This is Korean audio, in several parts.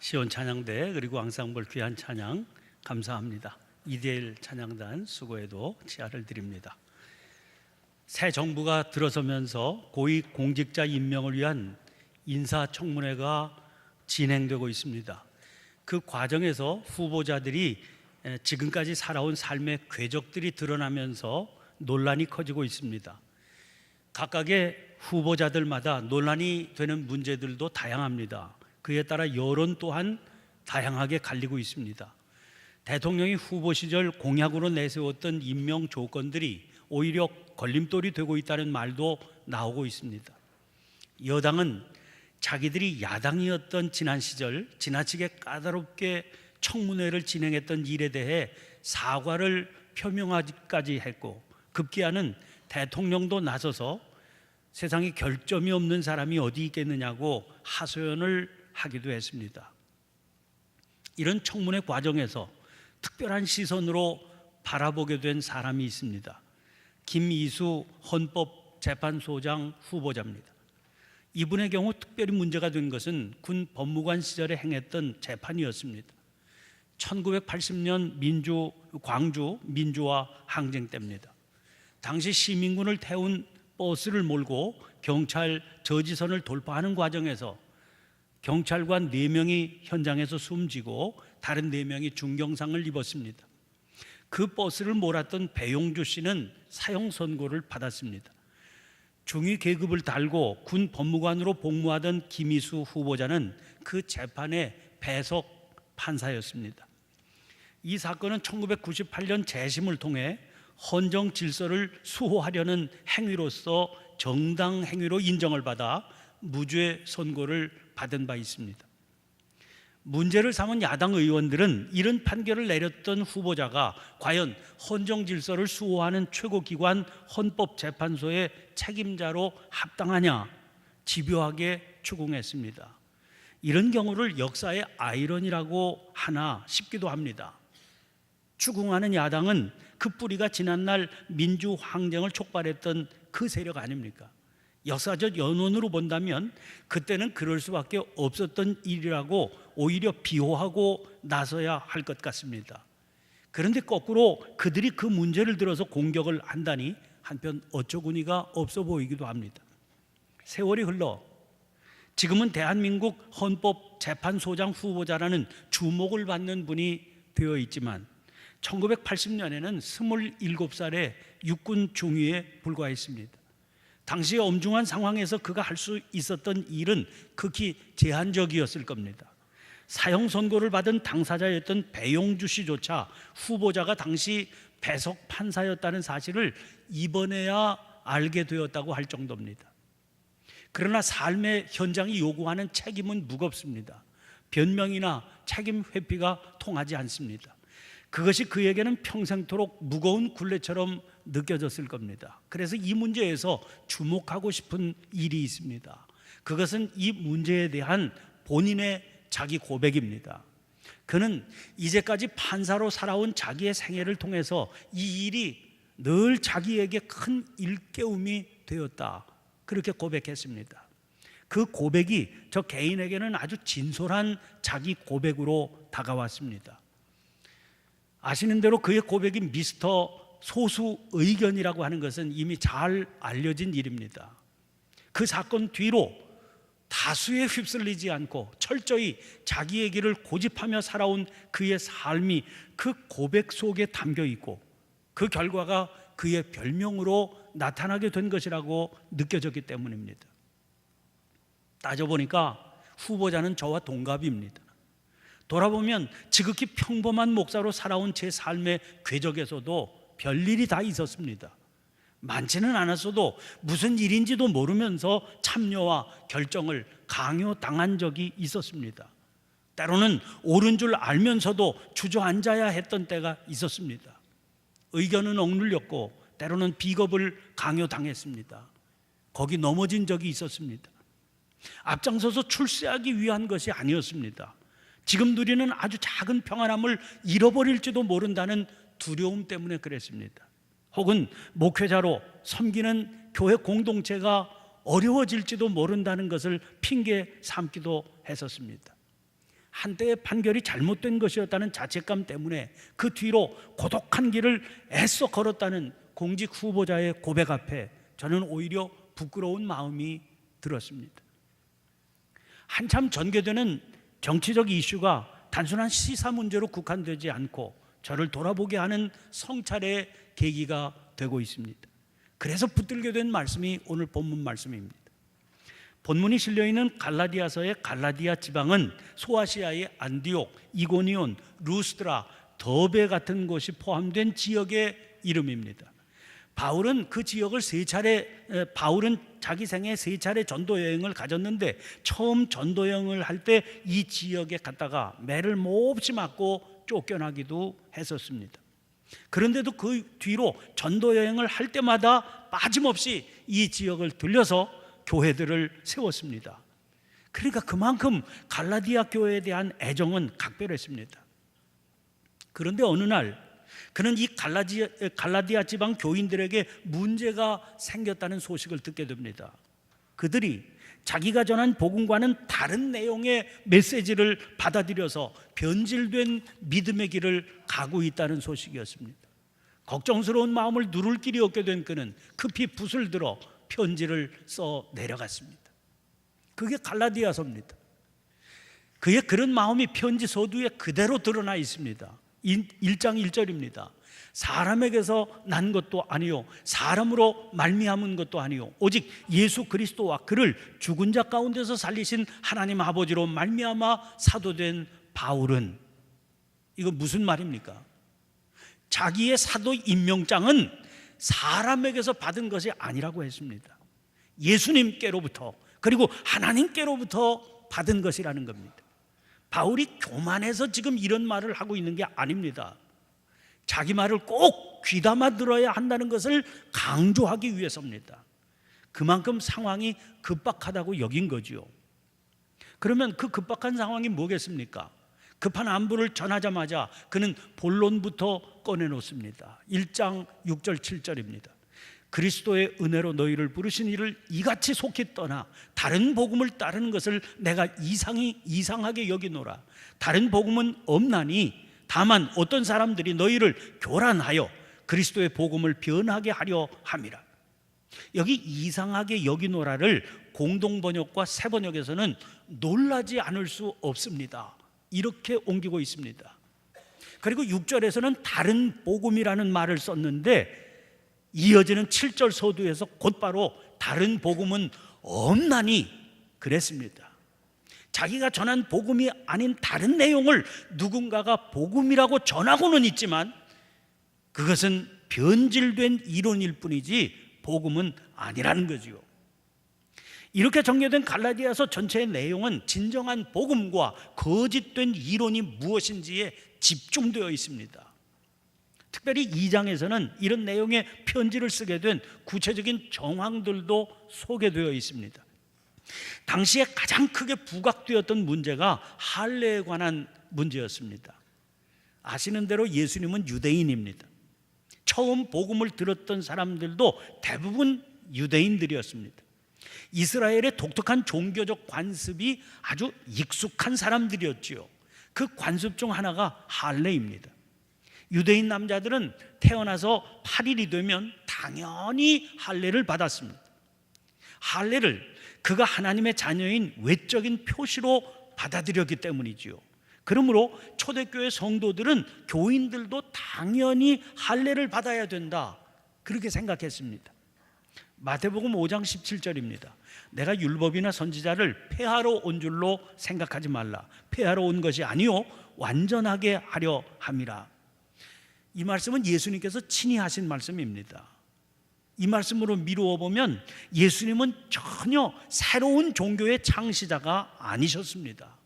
시온 찬양대 그리고 앙상블 귀한 찬양 감사합니다. 이대일 찬양단 수고에도 치아를 드립니다. 새 정부가 들어서면서 고위 공직자 임명을 위한 인사청문회가 진행되고 있습니다. 그 과정에서 후보자들이 지금까지 살아온 삶의 궤적들이 드러나면서 논란이 커지고 있습니다. 각각의 후보자들마다 논란이 되는 문제들도 다양합니다. 그에 따라 여론 또한 다양하게 갈리고 있습니다. 대통령이 후보 시절 공약으로 내세웠던 임명 조건들이 오히려 걸림돌이 되고 있다는 말도 나오고 있습니다. 여당은 자기들이 야당이었던 지난 시절 지나치게 까다롭게 청문회를 진행했던 일에 대해 사과를 표명하기까지 했고, 급기야는 대통령도 나서서 세상에 결점이 없는 사람이 어디 있겠느냐고 하소연을 하기도 했습니다. 이런 청문회 과정에서 특별한 시선으로 바라보게 된 사람이 있습니다. 김이수 헌법재판소장 후보자입니다. 이분의 경우 특별히 문제가 된 것은 군 법무관 시절에 행했던 재판이었습니다. 1980년 광주 민주화 항쟁 때입니다. 당시 시민군을 태운 버스를 몰고 경찰 저지선을 돌파하는 과정에서 경찰관 4명이 현장에서 숨지고 다른 4명이 중경상을 입었습니다. 그 버스를 몰았던 배용주 씨는 사형 선고를 받았습니다. 중위 계급을 달고 군 법무관으로 복무하던 김이수 후보자는 그 재판의 배석 판사였습니다. 이 사건은 1998년 재심을 통해 헌정 질서를 수호하려는 행위로서 정당 행위로 인정을 받아 무죄 선고를 받은 바 있습니다. 문제를 삼은 야당 의원들은 이런 판결을 내렸던 후보자가 과연 헌정 질서를 수호하는 최고기관 헌법재판소의 책임자로 합당하냐 집요하게 추궁했습니다. 이런 경우를 역사의 아이러니라고 하나 싶기도 합니다. 추궁하는 야당은 그 뿌리가 지난날 민주항쟁을 촉발했던 그 세력 아닙니까? 역사적 연원으로 본다면 그때는 그럴 수밖에 없었던 일이라고 오히려 비호하고 나서야 할 것 같습니다. 그런데 거꾸로 그들이 그 문제를 들어서 공격을 한다니 한편 어처구니가 없어 보이기도 합니다. 세월이 흘러 지금은 대한민국 헌법재판소장 후보자라는 주목을 받는 분이 되어 있지만 1980년에는 27살의 육군 중위에 불과했습니다. 당시 엄중한 상황에서 그가 할 수 있었던 일은 극히 제한적이었을 겁니다. 사형 선고를 받은 당사자였던 배용주 씨조차 후보자가 당시 배석 판사였다는 사실을 이번에야 알게 되었다고 할 정도입니다. 그러나 삶의 현장이 요구하는 책임은 무겁습니다. 변명이나 책임 회피가 통하지 않습니다. 그것이 그에게는 평생토록 무거운 굴레처럼 느껴졌을 겁니다. 그래서 이 문제에서 주목하고 싶은 일이 있습니다. 그것은 이 문제에 대한 본인의 자기 고백입니다. 그는 이제까지 판사로 살아온 자기의 생애를 통해서 이 일이 늘 자기에게 큰 일깨움이 되었다, 그렇게 고백했습니다. 그 고백이 저 개인에게는 아주 진솔한 자기 고백으로 다가왔습니다. 아시는 대로 그의 고백이 미스터 소수 의견이라고 하는 것은 이미 잘 알려진 일입니다. 그 사건 뒤로 다수에 휩쓸리지 않고 철저히 자기의 길을 고집하며 살아온 그의 삶이 그 고백 속에 담겨 있고 그 결과가 그의 별명으로 나타나게 된 것이라고 느껴졌기 때문입니다. 따져보니까 후보자는 저와 동갑입니다. 돌아보면 지극히 평범한 목사로 살아온 제 삶의 궤적에서도 별일이 다 있었습니다. 많지는 않았어도 무슨 일인지도 모르면서 참여와 결정을 강요당한 적이 있었습니다. 때로는 옳은 줄 알면서도 주저앉아야 했던 때가 있었습니다. 의견은 억눌렸고 때로는 비겁을 강요당했습니다. 거기 넘어진 적이 있었습니다. 앞장서서 출세하기 위한 것이 아니었습니다. 지금 누리는 아주 작은 평안함을 잃어버릴지도 모른다는 두려움 때문에 그랬습니다. 혹은 목회자로 섬기는 교회 공동체가 어려워질지도 모른다는 것을 핑계 삼기도 했었습니다. 한때의 판결이 잘못된 것이었다는 자책감 때문에 그 뒤로 고독한 길을 애써 걸었다는 공직 후보자의 고백 앞에 저는 오히려 부끄러운 마음이 들었습니다. 한참 전개되는 정치적 이슈가 단순한 시사 문제로 국한되지 않고 저를 돌아보게 하는 성찰의 계기가 되고 있습니다. 그래서 붙들게 된 말씀이 오늘 본문 말씀입니다. 본문이 실려있는 갈라디아서의 갈라디아 지방은 소아시아의 안디옥, 이고니온, 루스드라, 더베 같은 곳이 포함된 지역의 이름입니다. 바울은 그 지역을 바울은 자기 생애 3차례 전도 여행을 가졌는데 처음 전도 여행을 할 때 이 지역에 갔다가 매를 몹시 맞고 쫓겨나기도 했었습니다. 그런데도 그 뒤로 전도 여행을 할 때마다 빠짐없이 이 지역을 들려서 교회들을 세웠습니다. 그러니까 그만큼 갈라디아 교회에 대한 애정은 각별했습니다. 그런데 어느 날 그는 이 갈라디아 지방 교인들에게 문제가 생겼다는 소식을 듣게 됩니다. 그들이 자기가 전한 복음과는 다른 내용의 메시지를 받아들여서 변질된 믿음의 길을 가고 있다는 소식이었습니다. 걱정스러운 마음을 누를 길이 없게 된 그는 급히 붓을 들어 편지를 써 내려갔습니다. 그게 갈라디아서입니다. 그의 그런 마음이 편지 서두에 그대로 드러나 있습니다. 1장 1절입니다. 사람에게서 난 것도 아니요 사람으로 말미암은 것도 아니요 오직 예수 그리스도와 그를 죽은 자 가운데서 살리신 하나님 아버지로 말미암아 사도된 바울은, 이거 무슨 말입니까? 자기의 사도 임명장은 사람에게서 받은 것이 아니라고 했습니다. 예수님께로부터 그리고 하나님께로부터 받은 것이라는 겁니다. 바울이 교만해서 지금 이런 말을 하고 있는 게 아닙니다. 자기 말을 꼭 귀담아 들어야 한다는 것을 강조하기 위해서입니다. 그만큼 상황이 급박하다고 여긴 거지요. 그러면 그 급박한 상황이 뭐겠습니까? 급한 안부를 전하자마자 그는 본론부터 꺼내놓습니다. 1장 6절 7절입니다. 그리스도의 은혜로 너희를 부르신 이를 이같이 속히 떠나 다른 복음을 따르는 것을 내가 이상하게 여기노라. 다른 복음은 없나니 다만 어떤 사람들이 너희를 교란하여 그리스도의 복음을 변하게 하려 함이라. 여기 이상하게 여기노라를 공동번역과 새번역에서는 놀라지 않을 수 없습니다, 이렇게 옮기고 있습니다. 그리고 6절에서는 다른 복음이라는 말을 썼는데 이어지는 7절 서두에서 곧바로 다른 복음은 없나니 그랬습니다. 자기가 전한 복음이 아닌 다른 내용을 누군가가 복음이라고 전하고는 있지만 그것은 변질된 이론일 뿐이지 복음은 아니라는 거지요. 이렇게 정리된 갈라디아서 전체의 내용은 진정한 복음과 거짓된 이론이 무엇인지에 집중되어 있습니다. 특별히 2장에서는 이런 내용의 편지를 쓰게 된 구체적인 정황들도 소개되어 있습니다. 당시에 가장 크게 부각되었던 문제가 할례에 관한 문제였습니다. 아시는 대로 예수님은 유대인입니다. 처음 복음을 들었던 사람들도 대부분 유대인들이었습니다. 이스라엘의 독특한 종교적 관습이 아주 익숙한 사람들이었지요. 그 관습 중 하나가 할례입니다. 유대인 남자들은 태어나서 8일이 되면 당연히 할례를 받았습니다. 할례를 그가 하나님의 자녀인 외적인 표시로 받아들였기 때문이지요. 그러므로 초대교회 성도들은 교인들도 당연히 할례를 받아야 된다, 그렇게 생각했습니다. 마태복음 5장 17절입니다. 내가 율법이나 선지자를 폐하러 온 줄로 생각하지 말라. 폐하러 온 것이 아니요 완전하게 하려 함이라. 이 말씀은 예수님께서 친히 하신 말씀입니다. 이 말씀으로 미루어 보면 예수님은 전혀 새로운 종교의 창시자가 아니셨습니다.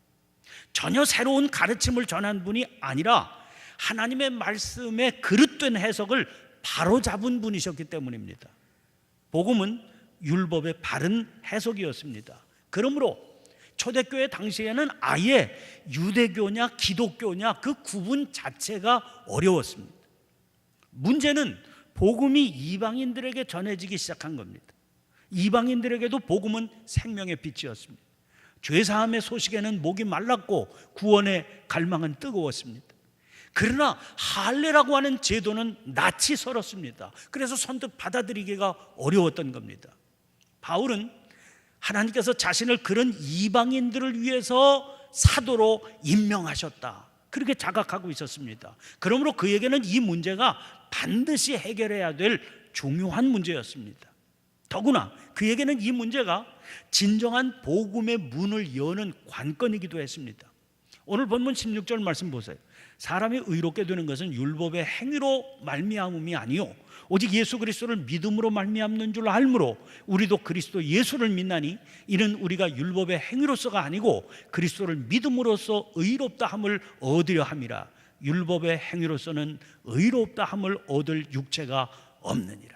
전혀 새로운 가르침을 전한 분이 아니라 하나님의 말씀의 그릇된 해석을 바로잡은 분이셨기 때문입니다. 복음은 율법의 바른 해석이었습니다. 그러므로 초대교회 당시에는 아예 유대교냐 기독교냐 그 구분 자체가 어려웠습니다. 문제는 복음이 이방인들에게 전해지기 시작한 겁니다. 이방인들에게도 복음은 생명의 빛이었습니다. 죄사함의 소식에는 목이 말랐고 구원의 갈망은 뜨거웠습니다. 그러나 할례라고 하는 제도는 낯이 설었습니다. 그래서 선뜻 받아들이기가 어려웠던 겁니다. 바울은 하나님께서 자신을 그런 이방인들을 위해서 사도로 임명하셨다, 그렇게 자각하고 있었습니다. 그러므로 그에게는 이 문제가 반드시 해결해야 될 중요한 문제였습니다. 더구나 그에게는 이 문제가 진정한 복음의 문을 여는 관건이기도 했습니다. 오늘 본문 16절 말씀 보세요. 사람이 의롭게 되는 것은 율법의 행위로 말미암음이 아니요 오직 예수 그리스도를 믿음으로 말미암는 줄 알므로 우리도 그리스도 예수를 믿나니 이는 우리가 율법의 행위로서가 아니고 그리스도를 믿음으로써 의롭다 함을 얻으려 함이라. 율법의 행위로서는 의롭다 함을 얻을 육체가 없느니라.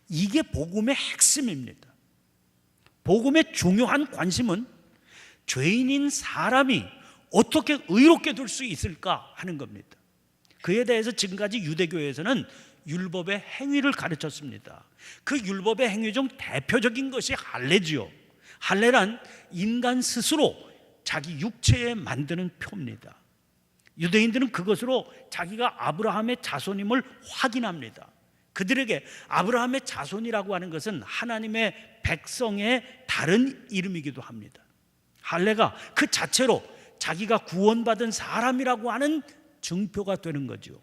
이게 복음의 핵심입니다. 복음의 중요한 관심은 죄인인 사람이 어떻게 의롭게 될 수 있을까 하는 겁니다. 그에 대해서 지금까지 유대교에서는 율법의 행위를 가르쳤습니다. 그 율법의 행위 중 대표적인 것이 할례지요. 할례란 인간 스스로 자기 육체에 만드는 표입니다. 유대인들은 그것으로 자기가 아브라함의 자손임을 확인합니다. 그들에게 아브라함의 자손이라고 하는 것은 하나님의 백성의 다른 이름이기도 합니다. 할례가 그 자체로 자기가 구원받은 사람이라고 하는 증표가 되는 거죠.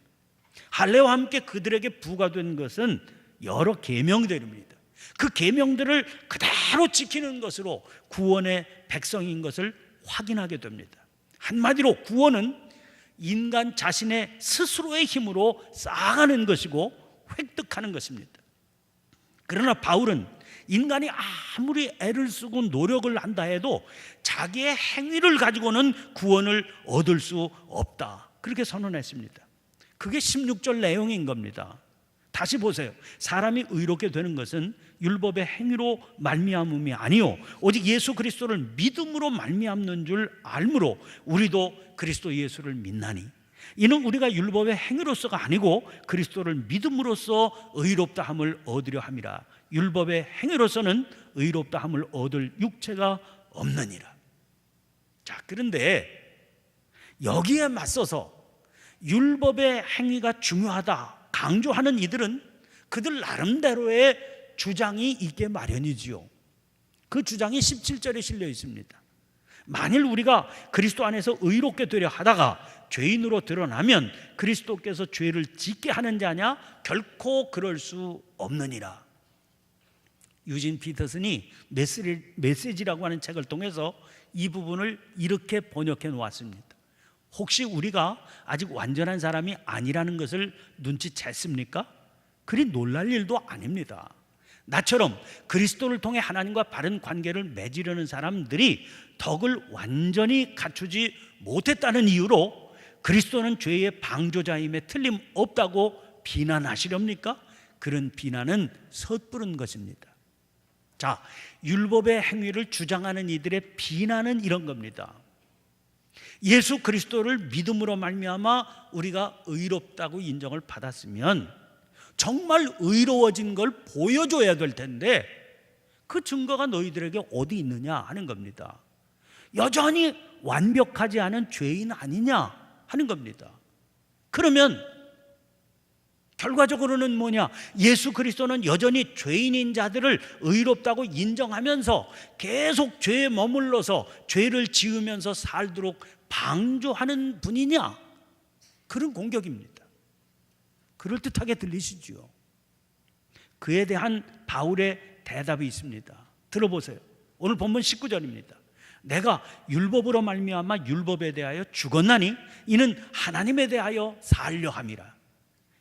할례와 함께 그들에게 부과된 것은 여러 계명들입니다. 그 계명들을 그대로 지키는 것으로 구원의 백성인 것을 확인하게 됩니다. 한마디로 구원은 인간 자신의 스스로의 힘으로 쌓아가는 것이고 획득하는 것입니다. 그러나 바울은 인간이 아무리 애를 쓰고 노력을 한다 해도 자기의 행위를 가지고는 구원을 얻을 수 없다, 그렇게 선언했습니다. 그게 16절 내용인 겁니다. 다시 보세요. 사람이 의롭게 되는 것은 율법의 행위로 말미암음이 아니요 오직 예수 그리스도를 믿음으로 말미암는 줄 알므로 우리도 그리스도 예수를 믿나니 이는 우리가 율법의 행위로서가 아니고 그리스도를 믿음으로써 의롭다 함을 얻으려 함이라. 율법의 행위로서는 의롭다 함을 얻을 육체가 없느니라. 자, 그런데 여기에 맞서서 율법의 행위가 중요하다 강조하는 이들은 그들 나름대로의 주장이 있게 마련이지요. 그 주장이 17절에 실려 있습니다. 만일 우리가 그리스도 안에서 의롭게 되려 하다가 죄인으로 드러나면 그리스도께서 죄를 짓게 하는 자냐? 결코 그럴 수 없느니라. 유진 피터슨이 메시지라고 하는 책을 통해서 이 부분을 이렇게 번역해 놓았습니다. 혹시 우리가 아직 완전한 사람이 아니라는 것을 눈치챘습니까? 그리 놀랄 일도 아닙니다. 나처럼 그리스도를 통해 하나님과 바른 관계를 맺으려는 사람들이 덕을 완전히 갖추지 못했다는 이유로 그리스도는 죄의 방조자임에 틀림없다고 비난하시렵니까? 그런 비난은 섣부른 것입니다. 자, 율법의 행위를 주장하는 이들의 비난은 이런 겁니다. 예수 그리스도를 믿음으로 말미암아 우리가 의롭다고 인정을 받았으면 정말 의로워진 걸 보여줘야 될 텐데 그 증거가 너희들에게 어디 있느냐 하는 겁니다. 여전히 완벽하지 않은 죄인 아니냐 하는 겁니다. 그러면 결과적으로는 뭐냐? 예수 그리스도는 여전히 죄인인 자들을 의롭다고 인정하면서 계속 죄에 머물러서 죄를 지으면서 살도록 방조하는 분이냐? 그런 공격입니다. 그럴듯하게 들리시죠? 그에 대한 바울의 대답이 있습니다. 들어보세요. 오늘 본문 19절입니다. 내가 율법으로 말미암아 율법에 대하여 죽었나니 이는 하나님에 대하여 살려 함이라.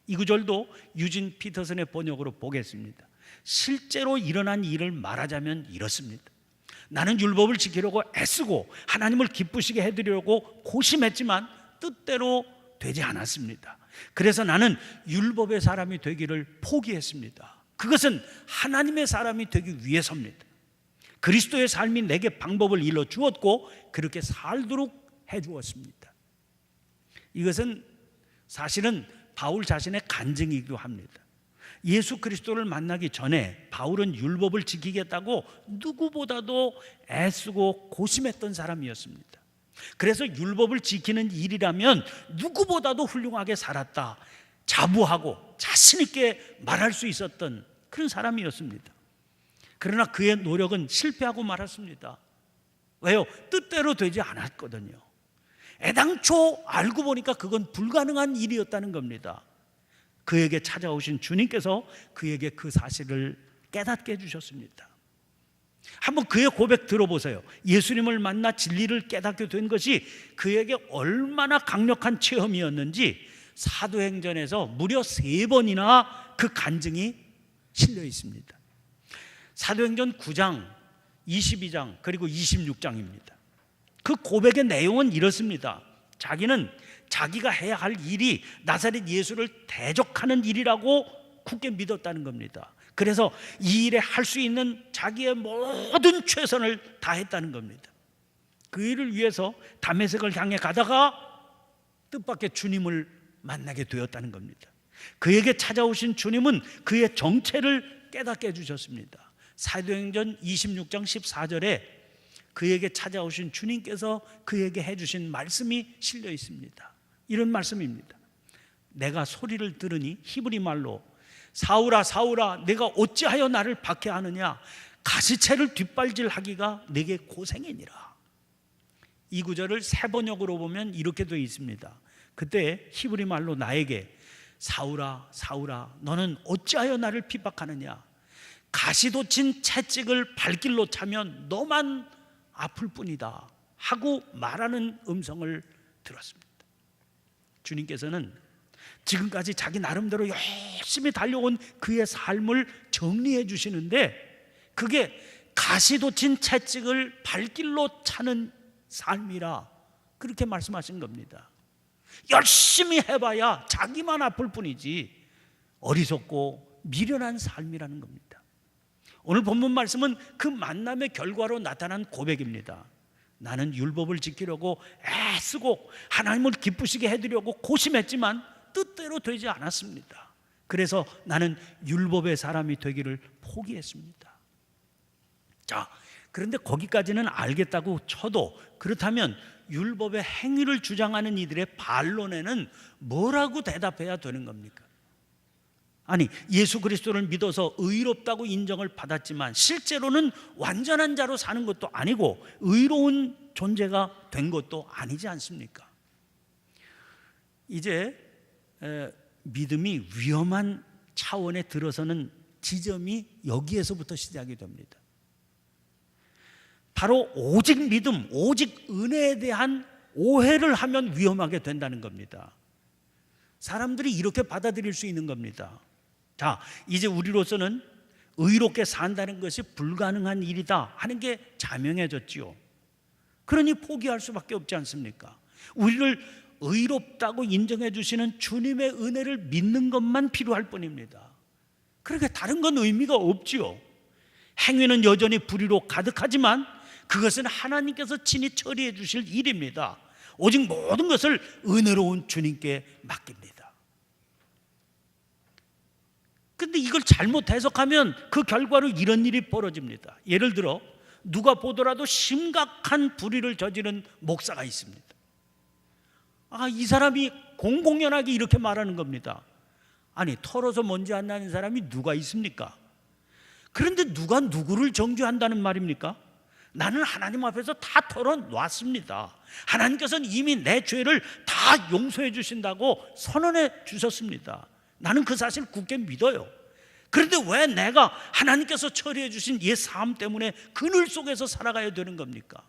이 구절도 유진 피터슨의 번역으로 보겠습니다. 실제로 일어난 일을 말하자면 이렇습니다. 나는 율법을 지키려고 애쓰고 하나님을 기쁘시게 해드리려고 고심했지만 뜻대로 되지 않았습니다. 그래서 나는 율법의 사람이 되기를 포기했습니다. 그것은 하나님의 사람이 되기 위해서입니다. 그리스도의 삶이 내게 방법을 일러 주었고 그렇게 살도록 해주었습니다. 이것은 사실은 바울 자신의 간증이기도 합니다. 예수 그리스도를 만나기 전에 바울은 율법을 지키겠다고 누구보다도 애쓰고 고심했던 사람이었습니다. 그래서 율법을 지키는 일이라면 누구보다도 훌륭하게 살았다, 자부하고 자신 있게 말할 수 있었던 그런 사람이었습니다. 그러나 그의 노력은 실패하고 말았습니다. 왜요? 뜻대로 되지 않았거든요. 애당초 알고 보니까 그건 불가능한 일이었다는 겁니다. 그에게 찾아오신 주님께서 그에게 그 사실을 깨닫게 해주셨습니다. 한번 그의 고백 들어보세요. 예수님을 만나 진리를 깨닫게 된 것이 그에게 얼마나 강력한 체험이었는지 사도행전에서 무려 3번이나 그 간증이 실려 있습니다. 사도행전 9장, 22장 그리고 26장입니다. 그 고백의 내용은 이렇습니다. 자기는 자기가 해야 할 일이 나사렛 예수를 대적하는 일이라고 굳게 믿었다는 겁니다. 그래서 이 일에 할 수 있는 자기의 모든 최선을 다했다는 겁니다. 그 일을 위해서 다메섹을 향해 가다가 뜻밖의 주님을 만나게 되었다는 겁니다. 그에게 찾아오신 주님은 그의 정체를 깨닫게 해주셨습니다. 사도행전 26장 14절에 그에게 찾아오신 주님께서 그에게 해주신 말씀이 실려 있습니다. 이런 말씀입니다. 내가 소리를 들으니 히브리 말로 사울아 사울아 내가 어찌하여 나를 박해하느냐, 가시채를 뒷발질하기가 내게 고생이니라. 이 구절을 새 번역으로 보면 이렇게 되어 있습니다. 그때 히브리 말로 나에게 사울아 사울아 너는 어찌하여 나를 핍박하느냐, 가시돋친 채찍을 발길로 차면 너만 아플 뿐이다 하고 말하는 음성을 들었습니다. 주님께서는 지금까지 자기 나름대로 열심히 달려온 그의 삶을 정리해 주시는데 그게 가시돋친 채찍을 발길로 차는 삶이라 그렇게 말씀하신 겁니다. 열심히 해봐야 자기만 아플 뿐이지 어리석고 미련한 삶이라는 겁니다. 오늘 본문 말씀은 그 만남의 결과로 나타난 고백입니다. 나는 율법을 지키려고 애쓰고 하나님을 기쁘시게 해드리려고 고심했지만 뜻대로 되지 않았습니다. 그래서 나는 율법의 사람이 되기를 포기했습니다. 자, 그런데 거기까지는 알겠다고 쳐도 그렇다면 율법의 행위를 주장하는 이들의 반론에는 뭐라고 대답해야 되는 겁니까? 아니, 예수 그리스도를 믿어서 의롭다고 인정을 받았지만 실제로는 완전한 자로 사는 것도 아니고 의로운 존재가 된 것도 아니지 않습니까? 이제 믿음이 위험한 차원에 들어서는 지점이 여기에서부터 시작이 됩니다. 바로 오직 믿음, 오직 은혜에 대한 오해를 하면 위험하게 된다는 겁니다. 사람들이 이렇게 받아들일 수 있는 겁니다. 자, 이제 우리로서는 의롭게 산다는 것이 불가능한 일이다 하는 게 자명해졌지요. 그러니 포기할 수밖에 없지 않습니까? 우리를 의롭다고 인정해 주시는 주님의 은혜를 믿는 것만 필요할 뿐입니다. 그렇게 다른 건 의미가 없지요. 행위는 여전히 불의로 가득하지만 그것은 하나님께서 친히 처리해 주실 일입니다. 오직 모든 것을 은혜로운 주님께 맡깁니다. 근데 이걸 잘못 해석하면 그 결과로 이런 일이 벌어집니다. 예를 들어 누가 보더라도 심각한 불의를 저지른 목사가 있습니다. 이 사람이 공공연하게 이렇게 말하는 겁니다. 아니, 털어서 먼지 안 나는 사람이 누가 있습니까? 그런데 누가 누구를 정죄한다는 말입니까? 나는 하나님 앞에서 다 털어놨습니다. 하나님께서는 이미 내 죄를 다 용서해 주신다고 선언해 주셨습니다. 나는 그 사실 굳게 믿어요. 그런데 왜 내가 하나님께서 처리해 주신 옛 삶 때문에 그늘 속에서 살아가야 되는 겁니까?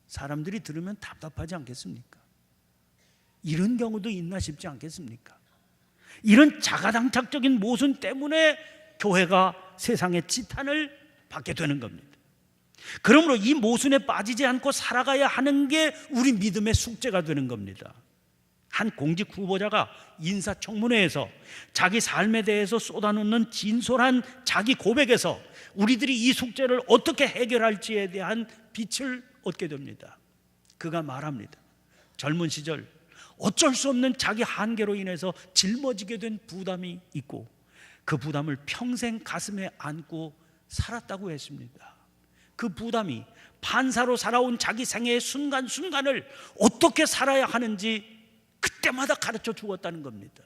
사람들이 들으면 답답하지 않겠습니까? 이런 경우도 있나 싶지 않겠습니까? 이런 자가당착적인 모순 때문에 교회가 세상의 지탄을 받게 되는 겁니다. 그러므로 이 모순에 빠지지 않고 살아가야 하는 게 우리 믿음의 숙제가 되는 겁니다. 한 공직 후보자가 인사청문회에서 자기 삶에 대해서 쏟아놓는 진솔한 자기 고백에서 우리들이 이 숙제를 어떻게 해결할지에 대한 빛을 얻게 됩니다. 그가 말합니다. 젊은 시절 어쩔 수 없는 자기 한계로 인해서 짊어지게 된 부담이 있고 그 부담을 평생 가슴에 안고 살았다고 했습니다. 그 부담이 판사로 살아온 자기 생애의 순간순간을 어떻게 살아야 하는지 그때마다 가르쳐 주었다는 겁니다.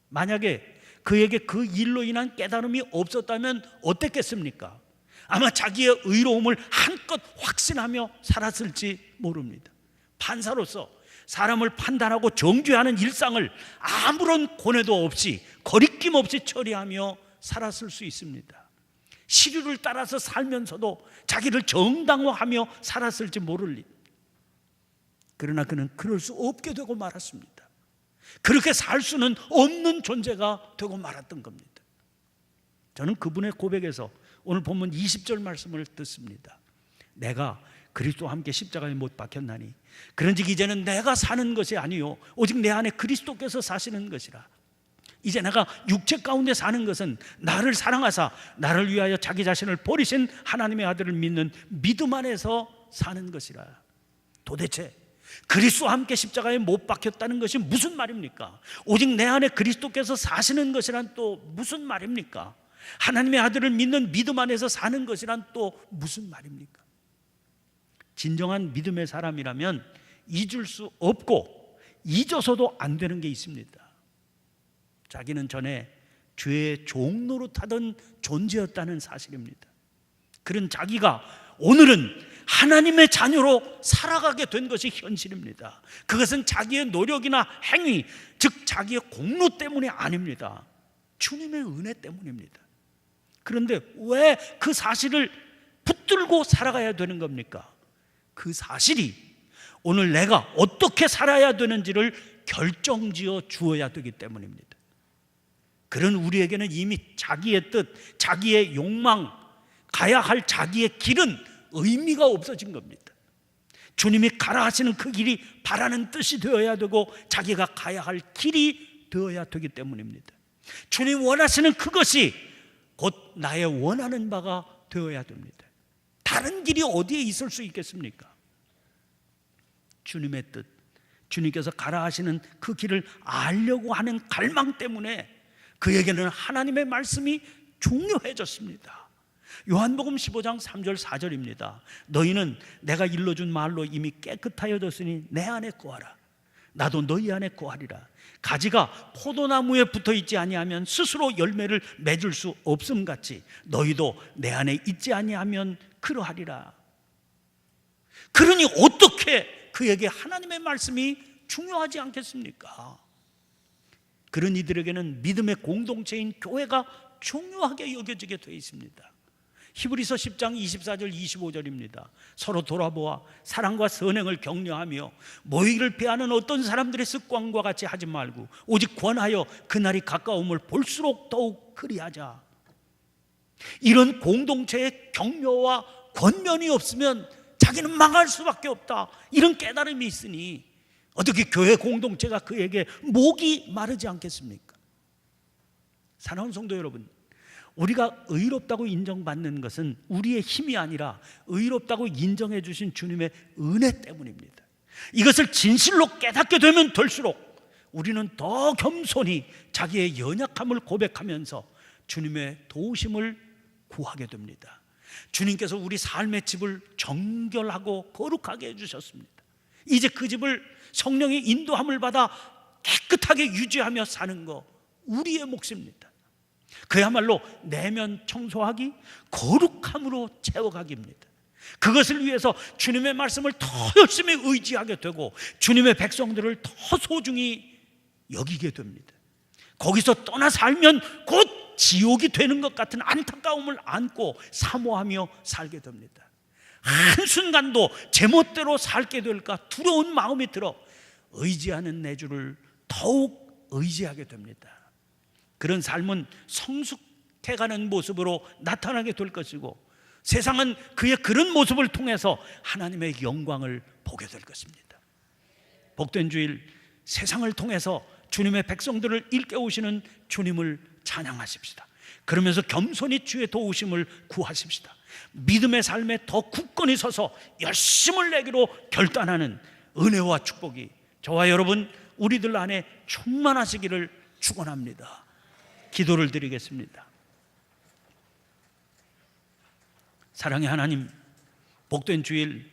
만약에 그에게 그 일로 인한 깨달음이 없었다면 어땠겠습니까? 아마 자기의 의로움을 한껏 확신하며 살았을지 모릅니다. 판사로서 사람을 판단하고 정죄하는 일상을 아무런 고뇌도 없이 거리낌 없이 처리하며 살았을 수 있습니다. 시류를 따라서 살면서도 자기를 정당화하며 살았을지 모를 일. 그러나 그는 그럴 수 없게 되고 말았습니다. 그렇게 살 수는 없는 존재가 되고 말았던 겁니다. 저는 그분의 고백에서 오늘 본문 20절 말씀을 듣습니다. 내가 그리스도와 함께 십자가에 못 박혔나니 그런즉 이제는 내가 사는 것이 아니요 오직 내 안에 그리스도께서 사시는 것이라. 이제 내가 육체 가운데 사는 것은 나를 사랑하사 나를 위하여 자기 자신을 버리신 하나님의 아들을 믿는 믿음 안에서 사는 것이라. 도대체 그리스도와 함께 십자가에 못 박혔다는 것이 무슨 말입니까? 오직 내 안에 그리스도께서 사시는 것이란 또 무슨 말입니까? 하나님의 아들을 믿는 믿음 안에서 사는 것이란 또 무슨 말입니까? 진정한 믿음의 사람이라면 잊을 수 없고 잊어서도 안 되는 게 있습니다. 자기는 전에 죄의 종노릇하던 존재였다는 사실입니다. 그런 자기가 오늘은 하나님의 자녀로 살아가게 된 것이 현실입니다. 그것은 자기의 노력이나 행위, 즉 자기의 공로 때문이 아닙니다. 주님의 은혜 때문입니다. 그런데 왜 그 사실을 붙들고 살아가야 되는 겁니까? 그 사실이 오늘 내가 어떻게 살아야 되는지를 결정지어 주어야 되기 때문입니다. 그런 우리에게는 이미 자기의 뜻, 자기의 욕망, 가야 할 자기의 길은 의미가 없어진 겁니다. 주님이 가라 하시는 그 길이 바라는 뜻이 되어야 되고 자기가 가야 할 길이 되어야 되기 때문입니다. 주님 원하시는 그것이 곧 나의 원하는 바가 되어야 됩니다. 다른 길이 어디에 있을 수 있겠습니까? 주님의 뜻, 주님께서 가라 하시는 그 길을 알려고 하는 갈망 때문에 그에게는 하나님의 말씀이 중요해졌습니다. 요한복음 15장 3절 4절입니다. 너희는 내가 일러준 말로 이미 깨끗하여졌으니 내 안에 거하라. 나도 너희 안에 거하리라. 가지가 포도나무에 붙어있지 아니하면 스스로 열매를 맺을 수 없음같이 너희도 내 안에 있지 아니하면 그러하리라. 그러니 어떻게 그에게 하나님의 말씀이 중요하지 않겠습니까? 그런 이들에게는 믿음의 공동체인 교회가 중요하게 여겨지게 되어 있습니다. 히브리서 10장 24절 25절입니다. 서로 돌아보아 사랑과 선행을 격려하며 모이기를 피하는 어떤 사람들의 습관과 같이 하지 말고 오직 권하여 그날이 가까움을 볼수록 더욱 그리하자. 이런 공동체의 격려와 권면이 없으면 자기는 망할 수밖에 없다, 이런 깨달음이 있으니 어떻게 교회 공동체가 그에게 목이 마르지 않겠습니까? 사랑하는 성도 여러분, 우리가 의롭다고 인정받는 것은 우리의 힘이 아니라 의롭다고 인정해 주신 주님의 은혜 때문입니다. 이것을 진실로 깨닫게 되면 될수록 우리는 더 겸손히 자기의 연약함을 고백하면서 주님의 도우심을 구하게 됩니다. 주님께서 우리 삶의 집을 정결하고 거룩하게 해주셨습니다. 이제 그 집을 성령의 인도함을 받아 깨끗하게 유지하며 사는 거 우리의 몫입니다. 그야말로 내면 청소하기, 거룩함으로 채워가기입니다. 그것을 위해서 주님의 말씀을 더 열심히 의지하게 되고 주님의 백성들을 더 소중히 여기게 됩니다. 거기서 떠나 살면 곧 지옥이 되는 것 같은 안타까움을 안고 사모하며 살게 됩니다. 한순간도 제멋대로 살게 될까 두려운 마음이 들어 의지하는 내 주를 더욱 의지하게 됩니다. 그런 삶은 성숙해가는 모습으로 나타나게 될 것이고 세상은 그의 그런 모습을 통해서 하나님의 영광을 보게 될 것입니다. 복된 주일, 세상을 통해서 주님의 백성들을 일깨우시는 주님을 찬양하십시다. 그러면서 겸손히 주의 도우심을 구하십시다. 믿음의 삶에 더 굳건히 서서 열심을 내기로 결단하는 은혜와 축복이 저와 여러분 우리들 안에 충만하시기를 축원합니다. 기도를 드리겠습니다. 사랑의 하나님, 복된 주일,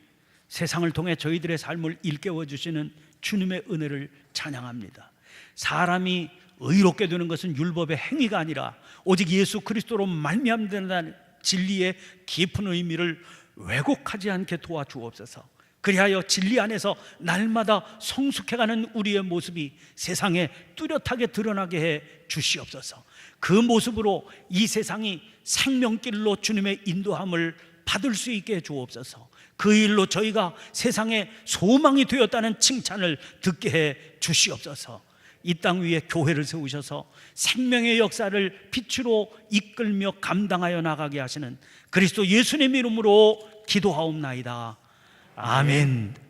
세상을 통해 저희들의 삶을 일깨워 주시는 주님의 은혜를 찬양합니다. 사람이 의롭게 되는 것은 율법의 행위가 아니라 오직 예수 그리스도로 말미암는다는 진리의 깊은 의미를 왜곡하지 않게 도와주옵소서. 그리하여 진리 안에서 날마다 성숙해가는 우리의 모습이 세상에 뚜렷하게 드러나게 해 주시옵소서. 그 모습으로 이 세상이 생명길로 주님의 인도함을 받을 수 있게 해 주옵소서. 그 일로 저희가 세상에 소망이 되었다는 칭찬을 듣게 해 주시옵소서. 이 땅 위에 교회를 세우셔서 생명의 역사를 빛으로 이끌며 감당하여 나가게 하시는 그리스도 예수님 이름으로 기도하옵나이다. 아멘.